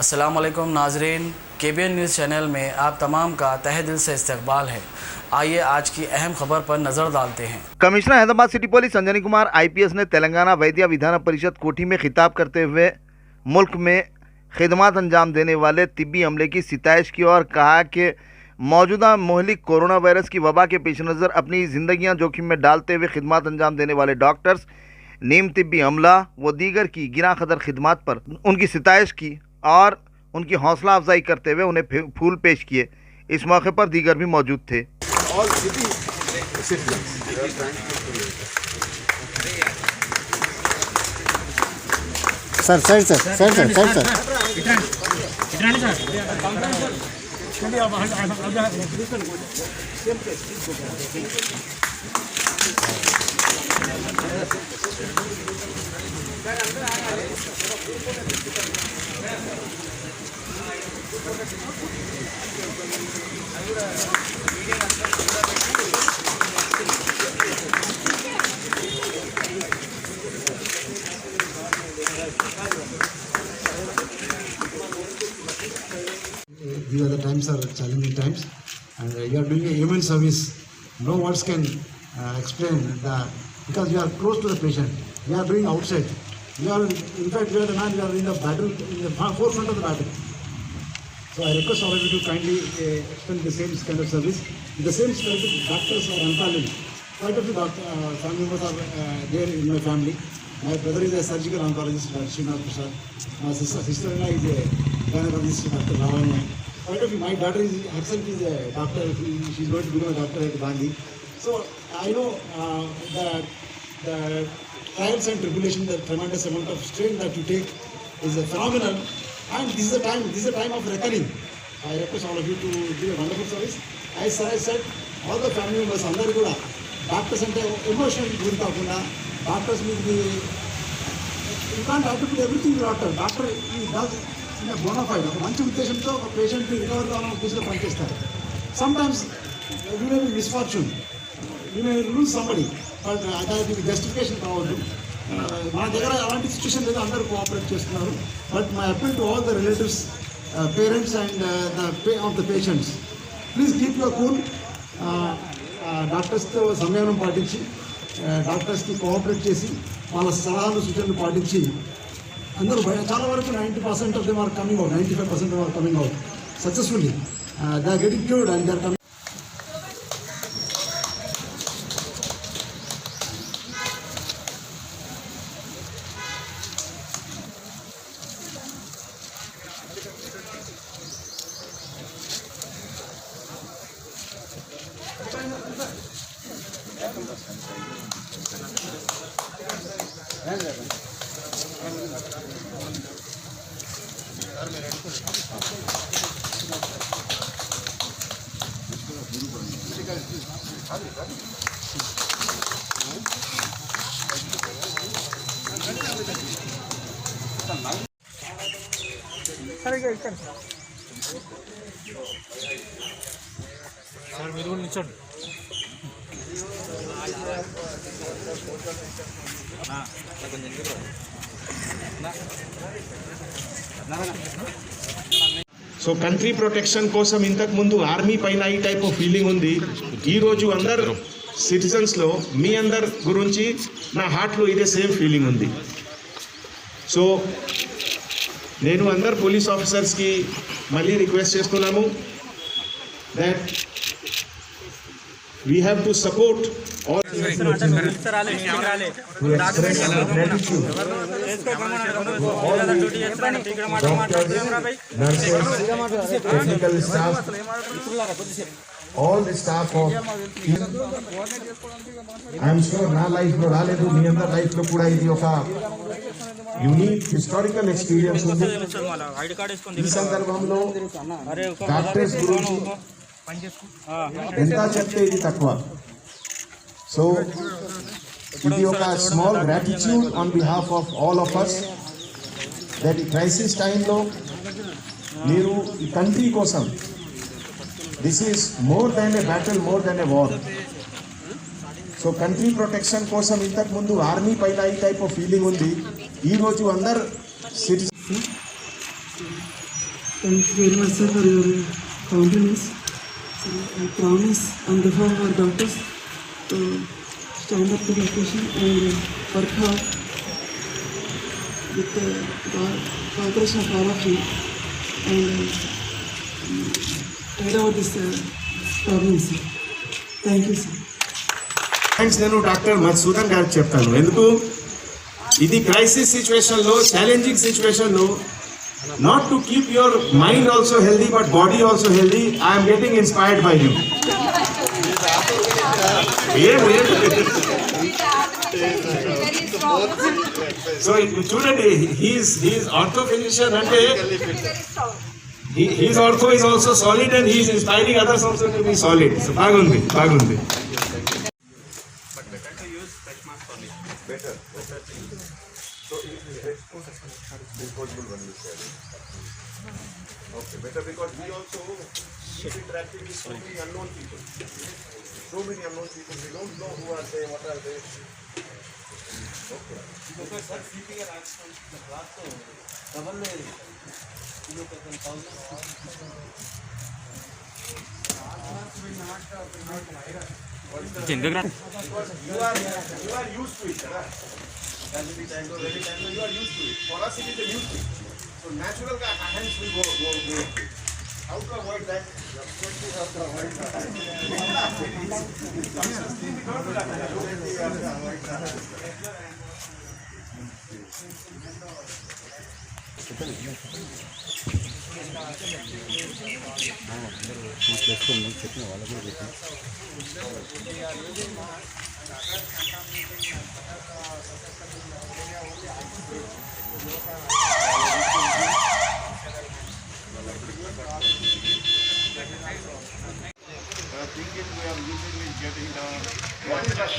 अस्सलामुअलैकुम नाजरीन, KBN news channel में आप तमाम का तहे दिल से इस्तकबाल है। आइए आज की अहम खबर पर नज़र डालते हैं। Commissioner Hyderabad city police Anjani Kumar IPS ने तेलंगाना वैद्य विधान परिषद कोठी में खिताब करते हुए मुल्क में खिदमत अंजाम देने वाले तिब्बी अमले की सिताइश की और कहा कि मौजूदा मुहलिक कोरोना वायरस की वबा के पेश नज़र अपनी ज़िंदगियां जोखिम में डालते हुए खिदमत अंजाम देने वाले डॉक्टर्स, नीम तिब्बी अमला व दीगर की गिरा कदर खिदमत पर उनकी सिताइश की और उनकी हौसला अफजाई करते हुए उन्हें फूल पेश किए। इस मौके पर दीगर भी मौजूद थे। Sir sir sir sir sir sir sir These are the times are challenging times, and you are doing a human service. No words can explain that, because you are close to the patient. You are doing outside. You are, in fact, you are the man. You are in the battle, in the forefront of the battle. So I request all of you to kindly extend the same kind of service. The same spirit, doctors are unparalleled. Quite a few family members are there in my family. My brother is a surgical oncologist, Dr. Srinath Prasad. My sister-in-law is a gynecologist, Dr. Ravanya. Quite a few. My daughter herself is a doctor. She is going to become a doctor at Gandhi. So I know that the trials and tribulation, the tremendous amount of strain that you take is a phenomenal. And this is a time of reckoning. I request all of you to do a wonderful service. As I said, all the family members, అందరూ కూడా doctors అంటే emotion గురి కాకుండా doctors మీద you can't attribute everything doctor ఈ does in bona fide ఒక మంచి ఉద్దేశంతో ఒక పేషెంట్ని రికవర్ కావాలని ఉద్దేశంతో పనిచేస్తారు. Sometimes we may be misfortune, we may lose somebody, but దానికి జస్టిఫికేషన్ కావద్దు. మన దగ్గర అలాంటి సిచ్యువేషన్ లేదు, అందరూ కోఆపరేట్ చేస్తున్నారు. But my appeal to all the relatives, parents and of the patients, please keep your cool. డాక్టర్స్తో సంయమనం పాటించి డాక్టర్స్కి కోఆపరేట్ చేసి వాళ్ళ సలహాలు సూచనలు పాటించి అందరూ చాలా వరకు 90% of them are coming out, 95% are coming out successfully. They are getting cured and they are coming. Sir మీరు కూడా నిల్చోండి. సో కంట్రీ ప్రొటెక్షన్ కోసం ఇంతకు ముందు ఆర్మీ పైన ఈ టైప్ ఆఫ్ ఫీలింగ్ ఉంది. ఈరోజు అందరు సిటిజన్స్లో మీ అందరి గురించి నా హార్ట్లో ఇదే సేమ్ ఫీలింగ్ ఉంది. సో నేను అందరు పోలీస్ ఆఫీసర్స్కి మళ్ళీ రిక్వెస్ట్ చేస్తున్నాము that we have to support all technical staff, all the staff of I am sure నా లైఫ్ లో రాలేదు, మీ అందరి లైఫ్ లో కూడా ఇది ఒక యూనిక్ హిస్టారికల్ ఎక్స్పీరియన్స్ ఉంది. ఈ సందర్భంలో డాక్టర్స్ గురించి ఎంత చెప్తే ఇది తక్కువ. సో ఇది ఒక small gratitude on behalf of all of us that ఈ క్రైసిస్ టైంలో మీరు ఈ కంట్రీ కోసం, this is more than a battle, more than a war. So country protection కోసం ఇంతకు ముందు ఆర్మీ పైన ఈ టైప్ ఆఫ్ ఫీలింగ్ ఉంది. ఈరోజు అందరు citizen Thank you very much, sir, for your compliments. So I promise on behalf of our doctors to stand up to the occasion and work hard with the cooperation of all of you and tide over this problem, sir. Thank you, sir. Thanks. నేను doctor Madhusudan గారికి చెప్తాను. ఎందుకు ఇది crisis సిచ్యువేషన్లో, challenging సిచ్యువేషన్లో not to keep your mind also healthy but body also healthy. I'm getting inspired by you. So చూడండి, he's ortho physician అంటే he's ortho is also solid and he's inspiring others also to be solid. So బాగుంది. Okay, better because we also keep interacting with so many unknown people. So many unknown people. We don't know who are they, what are they. Okay. because sir CPR action the class to double le you can 1000 You are used to it, right? Every time, you are used to it. For us, it is a new thing. So natural hands will go. How to avoid that? Definitely how to avoid that. Thinking we are using is getting down. What is that?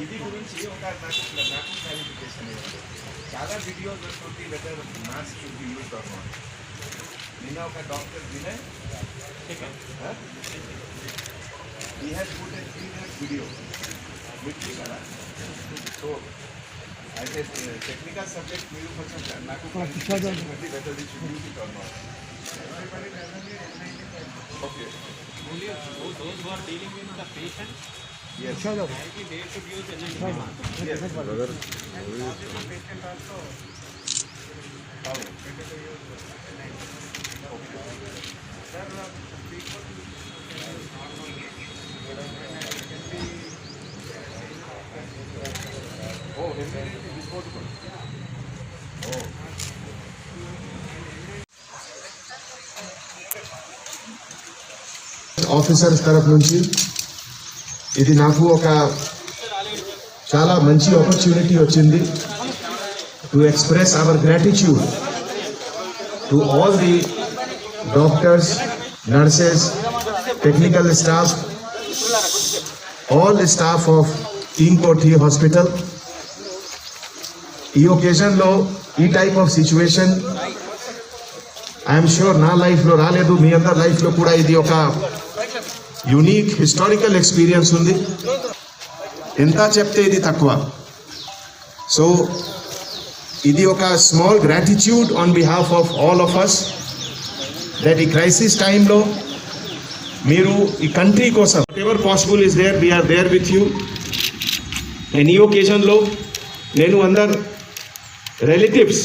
ఇది గురించి ఒక నాకు clarification ఇవ్వండి. చాలా videos వస్తుంది whether mask should be used or not. నిన్న ఒక doctor Vinay he has put a 3-minute video with me కదా. సో అయితే టెక్నికల్ సబ్జెక్ట్ మీరు కొంచెం నాకు whether we should use it or not. Okay. only those who are dealing with the patient. Yes. Directly they should use NM. Yes. Oh, officers తరఫు నుంచి ఇది నాకు ఒక చాలా మంచి ఆపర్చునిటీ వచ్చింది to express our gratitude to all the doctors, nurses, technical staff, all the staff of king Koti hospital. ఈ ఒకేజన్లో ఈ type of situation I'm sure నా లైఫ్లో రాలేదు, మీ అందరి లైఫ్లో కూడా ఇది ఒక యూనిక్ హిస్టారికల్ ఎక్స్పీరియన్స్ ఉంది. ఎంత చెప్తే ఇది తక్కువ. సో ఇది ఒక small gratitude on behalf of all of us that ఈ క్రైసిస్ టైంలో మీరు ఈ కంట్రీ కోసం ever possible is there, we're there with you. And ఈ ఒకేజన్లో నేను అందరు రిలేటివ్స్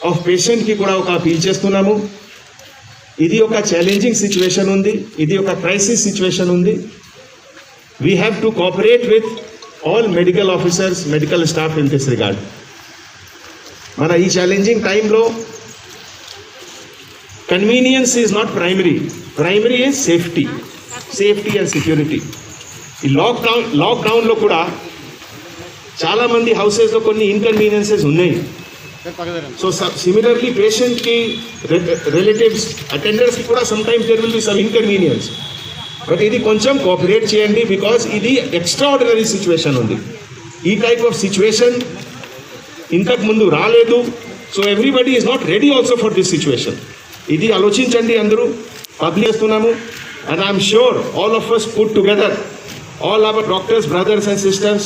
ఆఫ్ పేషెంట్కి కూడా ఒక అపీల్ చేస్తున్నాము. ఇది ఒక ఛాలెంజింగ్ సిచ్యువేషన్ ఉంది, ఇది ఒక క్రైసిస్ సిచ్యువేషన్ ఉంది. We have to cooperate with all medical officers, medical staff in this regard. మన ఈ ఛాలెంజింగ్ టైంలో convenience is not primary, primary is safety and security. ఈ లాక్డౌన్లో కూడా చాలామంది హౌసెస్లో కొన్ని ఇన్కన్వీనియన్సెస్ ఉన్నాయి. సో సిమిలర్లీ పేషెంట్కి, రిలేటివ్స్, అటెండర్స్కి కూడా sometimes there will be some inconvenience. But ఇది కొంచెం కోఆపరేట్ చేయండి, బికాజ్ ఇది ఎక్స్ట్రాఆర్డినరీ సిచ్యువేషన్ ఉంది. ఈ టైప్ ఆఫ్ సిచ్యువేషన్ ఇంతకు ముందు రాలేదు. So everybody is not ready also for this situation. ఇది ఆలోచించండి అందరూ. పబ్లిక్ చేస్తున్నాము. And I'm sure all of us put together, all our doctors, brothers and sisters,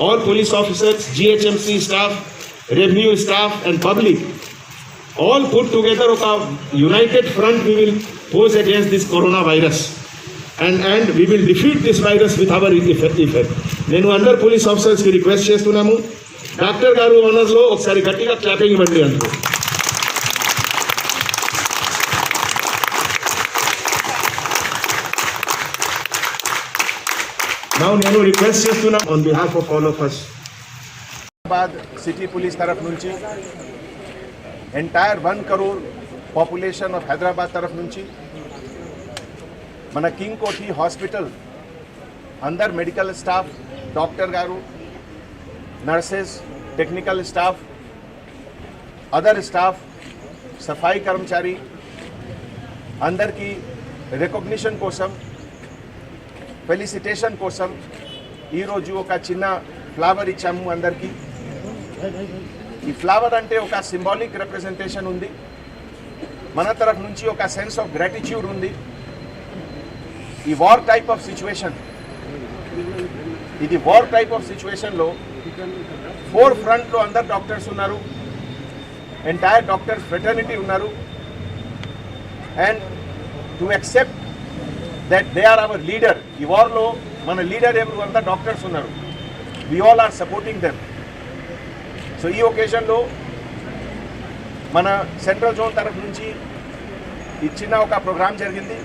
all police officers, GHMC staff, revenue staff and public, all put together ఒక united front we will pose against this coronavirus and we will defeat this virus with our effect. నేను అందరు police ఆఫీసర్స్కి request చేస్తున్నాము. Doctor గారు ఆనర్స్లో ఒకసారి గట్టిగా clapping ఇవ్వండి అందరూ. నేను రిక్వెస్ట్ చేస్తున్నా on behalf of all of us. Hyderabad city police తరఫు నుంచి entire 1 crore population of Hyderabad తరఫు నుంచి మన కింగ్ కోఠి హాస్పిటల్ అందరు మెడికల్ స్టాఫ్, డాక్టర్ గారు, nurses, technical staff, other staff, సఫాయి కర్మచారి అందరికీ రికగ్నిషన్ కోసం, ఫెలిసిటేషన్ కోసం ఈరోజు ఒక చిన్న ఫ్లవర్ ఇచ్చాము అందరికీ. ఈ ఫ్లవర్ అంటే ఒక సింబాలిక్ రిప్రజెంటేషన్ ఉంది. మన తరఫు నుంచి ఒక సెన్స్ ఆఫ్ గ్రాటిట్యూడ్ ఉంది. ఈ వార్ టైప్ ఆఫ్ సిచ్యువేషన్, ఇది వార్ టైప్ ఆఫ్ సిచ్యువేషన్లో 4 ఫ్రంట్లో అందరు డాక్టర్స్ ఉన్నారు, ఎంటైర్ డాక్టర్స్ ఫ్రెటర్నిటీ ఉన్నారు. And to accept that they are our leader. ఈ వార్లో మన లీడర్ ఎవరు అంతా డాక్టర్స్ ఉన్నారు. we all are supporting them. So ఈ ఒకేజన్లో మన సెంట్రల్ జోన్ తరఫు నుంచి ఇచ్చిన ఒక ప్రోగ్రామ్ జరిగింది.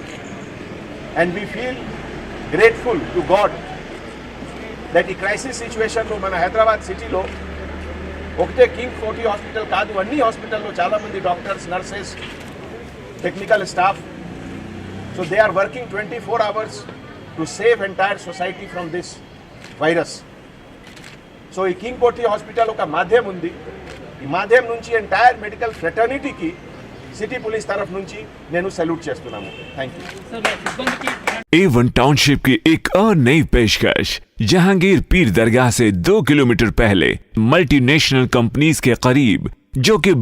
And we feel grateful to God that ఈ క్రైసిస్ సిచ్యువేషన్లో మన హైదరాబాద్ సిటీలో ఒకటే కింగ్ కోఠి హాస్పిటల్ కాదు, అన్ని హాస్పిటల్లో చాలామంది doctors, nurses, technical staff. So they are working 24 hours to save entire society from this virus. So ఈ కింగ్ కోఠి హాస్పిటల్ ఒక మాధ్యం ఉంది. ఈ మాధ్యం నుంచి ఎంటైర్ మెడికల్ ఫ్రెటర్నిటీకి సిటీ పోలీస్ తరఫు నుంచి నేను సల్యూట్ చేస్తున్నాను. Thank you. A1 टाउनशिप की एक और नई पेशकश। जहांगीर पीर दरगाह से 2 किलोमीटर पहले मल्टीनेशनल कंपनीज के करीब, जो कि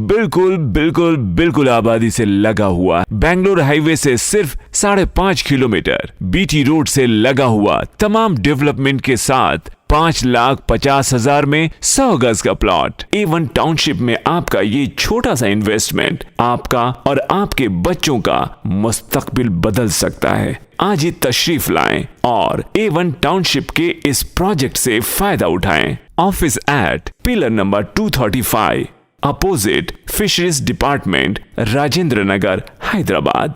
बिल्कुल आबादी से लगा हुआ, बेंगलोर हाईवे से सिर्फ 5.5 किलोमीटर, बीटी रोड से लगा हुआ, तमाम डेवलपमेंट के साथ 5,50,000 में 100 गज का प्लॉट। A1 टाउनशिप में आपका ये छोटा सा इन्वेस्टमेंट आपका और आपके बच्चों का मुस्तकबिल बदल सकता है। आज ही तशरीफ लाएं और A1 टाउनशिप के इस प्रोजेक्ट से फायदा उठाएं। Office at pillar number 235, opposite fisheries department, Rajendra Nagar, Hyderabad.